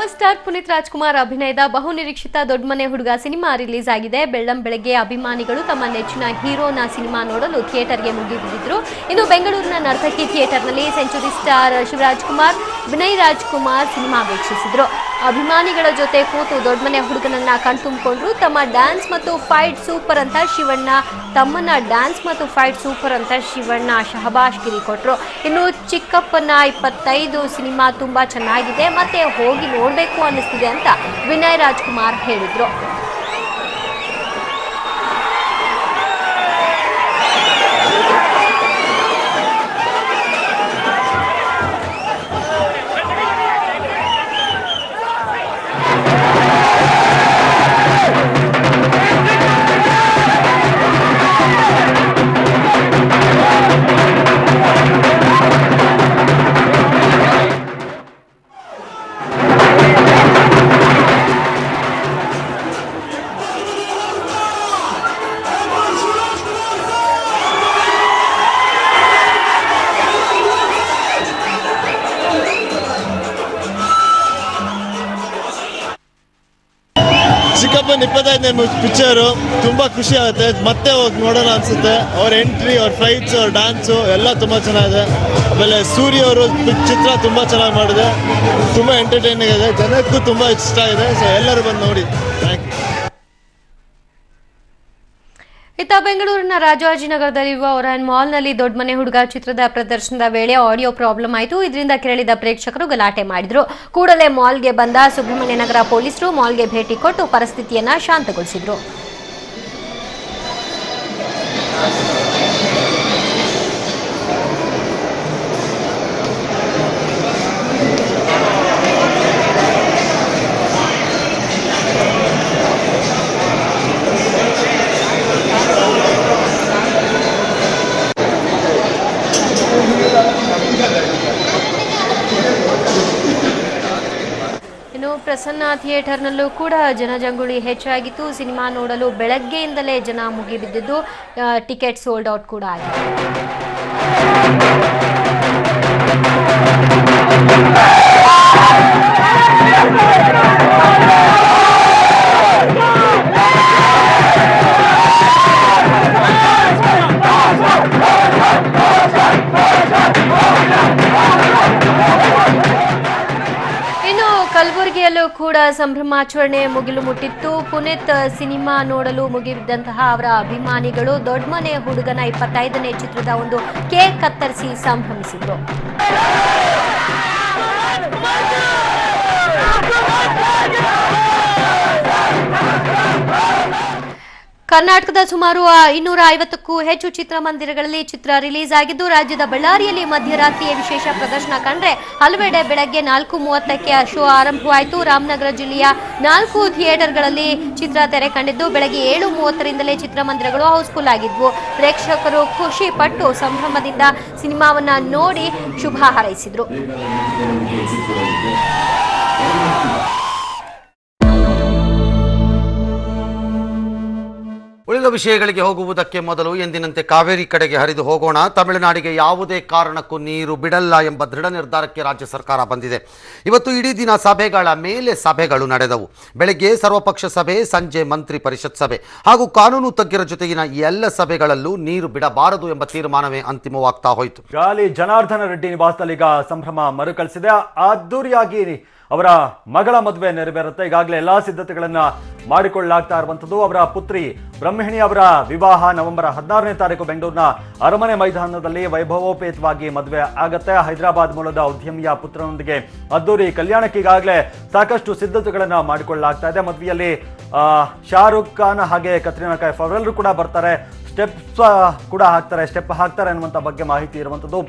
Power star Puneeth Rajkumar ಅಭಿನಯದ ಬಹುನಿರೀಕ್ಷಿತ ದೊಡ್ಡ ಮನೆ ಹುಡುಗ ಸಿನಿಮಾ ರಿಲೀಸ್ ಆಗಿದೆ. ಬೆಳ್ಳಂಬೆಳಗ್ಗೆ ಅಭಿಮಾನಿಗಳು ತಮ್ಮ ನೆಚ್ಚಿನ ಹೀರೋನ ಸಿನಿಮಾ ನೋಡಲು ಥಿಯೇಟರ್ಗೆ ಮುಗಿಬಿದ್ದಿದ್ರು. ಇನ್ನು ಬೆಂಗಳೂರಿನ ನರ್ತಕಿ ಥಿಯೇಟರ್ನಲ್ಲಿ century star Shivarajkumar, Vinay Rajkumar cinema ವೀಕ್ಷಿಸಿದ್ರು. ಅಭಿಮಾನಿಗಳ ಜೊತೆ ಕೂತು ದೊಡ್ಡ ಮನೆ ಹುಡುಗನನ್ನ ಕಣ್ತುಂಬಿಕೊಂಡ್ರು. ತಮ್ಮ ಡ್ಯಾನ್ಸ್ ಮತ್ತು ಫೈಟ್ ಸೂಪರ್ ಅಂತ ಶಿವಣ್ಣ, ತಮ್ಮನ್ನ ಡ್ಯಾನ್ಸ್ ಮತ್ತು ಫೈಟ್ ಸೂಪರ್ ಅಂತ ಶಿವಣ್ಣ ಶಹಬಾಷ್ಗಿರಿ ಕೊಟ್ರು. ಇನ್ನು ಚಿಕ್ಕಪ್ಪನ 25 ಸಿನಿಮಾ ತುಂಬಾ ಚೆನ್ನಾಗಿದೆ, ಮತ್ತೆ ಹೋಗಿ ನೋಡ್ಬೇಕು ಅನ್ನಿಸ್ತಿದೆ ಅಂತ ವಿನಯ್ ರಾಜ್ಕುಮಾರ್ ಹೇಳಿದ್ರು. ಚಿಕ್ಕಪ್ಪನ 25ನೇ ಪಿಕ್ಚರು ತುಂಬಾ ಖುಷಿ ಆಗುತ್ತೆ. ಮತ್ತೆ ಹೋಗಿ ನೋಡೋಣ ಅನ್ಸುತ್ತೆ. ಅವ್ರ ಎಂಟ್ರಿ, ಅವ್ರ ಫೈಟ್ಸ್, ಅವ್ರ ಡ್ಯಾನ್ಸು ಎಲ್ಲ ತುಂಬಾ ಚೆನ್ನಾಗಿದೆ. ಆಮೇಲೆ ಸೂರ್ಯ ಅವರು ಚಿತ್ರ ತುಂಬಾ ಚೆನ್ನಾಗಿ ಮಾಡಿದೆ, ತುಂಬಾ ಎಂಟರ್ಟೈನಿಂಗ್ ಇದೆ, ಜನಕ್ಕೂ ತುಂಬಾ ಇಷ್ಟ ಇದೆ. ಸೊ ಎಲ್ಲರೂ ಬಂದು ನೋಡಿ. Thank you. ಇತ್ತ ಬೆಂಗಳೂರಿನ ರಾಜಾಜಿನಗರದಲ್ಲಿರುವ ಒರಾಯನ್ ಮಾಲ್ನಲ್ಲಿ ದೊಡ್ಡ ಮನೆ ಹುಡುಗ ಚಿತ್ರದ ಪ್ರದರ್ಶನದ ವೇಳೆ ಆಡಿಯೋ ಪ್ರಾಬ್ಲಮ್ ಆಯಿತು. ಇದರಿಂದ ಕೆರಳಿದ ಪ್ರೇಕ್ಷಕರು ಗಲಾಟೆ ಮಾಡಿದ್ರು. ಕೂಡಲೇ ಮಾಲ್ಗೆ ಬಂದ ಸುಬ್ರಹ್ಮಣ್ಯ ನಗರ ಪೊಲೀಸರು ಮಾಲ್ಗೆ ಭೇಟಿ ಕೊಟ್ಟು ಪರಿಸ್ಥಿತಿಯನ್ನ ಶಾಂತಗೊಳಿಸಿದ್ರು. ಇನ್ನು ಪ್ರಸನ್ನ ಥಿಯೇಟರ್ನಲ್ಲೂ ಕೂಡ ಜನಜಂಗುಳಿ ಹೆಚ್ಚಾಗಿತ್ತು. ಸಿನಿಮಾ ನೋಡಲು ಬೆಳಗ್ಗೆಯಿಂದಲೇ ಜನ ಮುಗಿಬಿದ್ದಿದ್ದು, ಟಿಕೆಟ್ ಸೋಲ್ಡ್ ಔಟ್ ಕೂಡ ಆಗಿದೆ. ಕಲಬುರಗಿಯಲ್ಲೂ ಕೂಡ ಸಂಭ್ರಮಾಚರಣೆ ಮುಗಿಲು ಮುಟ್ಟಿತ್ತು. ಪುನೀತ್ ಸಿನಿಮಾ ನೋಡಲು ಮುಗಿಬಿದ್ದಂತಹ ಅವರ ಅಭಿಮಾನಿಗಳು ದೊಡ್ಡ ಮನೆ ಹುಡುಗನ 25ನೇ ಚಿತ್ರದ ಒಂದು ಕೇಕ್ ಕತ್ತರಿಸಿ ಸಂಭ್ರಮಿಸಿದ್ರು. ಕರ್ನಾಟಕದ ಸುಮಾರು 250ಕ್ಕೂ ಹೆಚ್ಚು ಚಿತ್ರಮಂದಿರಗಳಲ್ಲಿ ಚಿತ್ರ ರಿಲೀಸ್ ಆಗಿದ್ದು, ರಾಜ್ಯದ ಬಳ್ಳಾರಿಯಲ್ಲಿ ಮಧ್ಯರಾತ್ರಿಯ ವಿಶೇಷ ಪ್ರದರ್ಶನ ಕಂಡ್ರೆ ಹಲವೆಡೆ ಬೆಳಗ್ಗೆ 4:30ಕ್ಕೆ ಶೋ ಆರಂಭವಾಯಿತು. ರಾಮನಗರ ಜಿಲ್ಲೆಯ 4 ಥಿಯೇಟರ್ಗಳಲ್ಲಿ ಚಿತ್ರ ತೆರೆ ಕಂಡಿದ್ದು, ಬೆಳಗ್ಗೆ 7:30ರಿಂದಲೇ ಚಿತ್ರಮಂದಿರಗಳು ಹೌಸ್ಫುಲ್ ಆಗಿದ್ವು. ಪ್ರೇಕ್ಷಕರು ಖುಷಿ ಪಟ್ಟು ಸಂಭ್ರಮದಿಂದ ಸಿನಿಮಾವನ್ನ ನೋಡಿ ಶುಭ ಹಾರೈಸಿದ್ರು. ಉಳಿದ ವಿಷಯಗಳಿಗೆ ಹೋಗುವುದಕ್ಕೆ ಮೊದಲು ಎಂದಿನಂತೆ ಕಾವೇರಿ ಕಡೆಗೆ ಹರಿದು ಹೋಗೋಣ. ತಮಿಳುನಾಡಿಗೆ ಯಾವುದೇ ಕಾರಣಕ್ಕೂ ನೀರು ಬಿಡಲ್ಲ ಎಂಬ ದೃಢ ನಿರ್ಧಾರಕ್ಕೆ ರಾಜ್ಯ ಸರ್ಕಾರ ಬಂದಿದೆ. ಇವತ್ತು ಇಡೀ ದಿನ ಸಭೆಗಳ ಮೇಲೆ ಸಭೆಗಳು ನಡೆದವು. ಬೆಳಗ್ಗೆ ಸರ್ವಪಕ್ಷ ಸಭೆ, ಸಂಜೆ ಮಂತ್ರಿ ಪರಿಷತ್ ಸಭೆ ಹಾಗೂ ಕಾನೂನು ತಜ್ಞರ ಜೊತೆಗಿನ ಎಲ್ಲ ಸಭೆಗಳಲ್ಲೂ ನೀರು ಬಿಡಬಾರದು ಎಂಬ ತೀರ್ಮಾನವೇ ಅಂತಿಮವಾಗ್ತಾ ಹೋಯಿತು. ಗಾಲಿ ಜನಾರ್ದನ ರೆಡ್ಡಿ ನಿವಾಸದಲ್ಲೀಗ ಸಂಭ್ರಮ ಮರುಕಳಿಸಿದೆ. ಅದ್ದೂರಿಯಾಗಿ ಅವರ ಮಗಳ ಮದುವೆ ನೆರವೇರುತ್ತೆ. ಈಗಾಗಲೇ ಎಲ್ಲಾ ಸಿದ್ಧತೆಗಳನ್ನ ಮಾಡಿಕೊಳ್ಳಲಾಗ್ತಾ ಇರುವಂತದ್ದು. ಅವರ ಪುತ್ರಿ ಬ್ರಹ್ಮಿಣಿ ಅವರ ವಿವಾಹ ನವೆಂಬರ್ 16ನೇ ತಾರೀಕು ಬೆಂಗಳೂರಿನ ಅರಮನೆ ಮೈದಾನದಲ್ಲಿ ವೈಭವೋಪೇತವಾಗಿ ಮದುವೆ ಆಗತ್ತೆ. ಹೈದರಾಬಾದ್ ಮೂಲದ ಉದ್ಯಮಿಯ ಪುತ್ರನೊಂದಿಗೆ ಅದ್ದೂರಿ ಕಲ್ಯಾಣಕ್ಕೆ ಈಗಾಗಲೇ ಸಾಕಷ್ಟು ಸಿದ್ಧತೆಗಳನ್ನ ಮಾಡಿಕೊಳ್ಳಲಾಗ್ತಾ ಇದೆ. ಮದುವೆಯಲ್ಲಿ ಶಾರುಖ್ ಖಾನ್ ಹಾಗೆ ಕತ್ರಿನಾ ಕೈಫ್ ಅವರೆಲ್ಲರೂ ಕೂಡ ಬರ್ತಾರೆ. ಸ್ಟೆಪ್ ಹಾಕ್ತಾರೆ ಅನ್ನುವಂಥ ಬಗ್ಗೆ ಮಾಹಿತಿ ಇರುವಂತದ್ದು.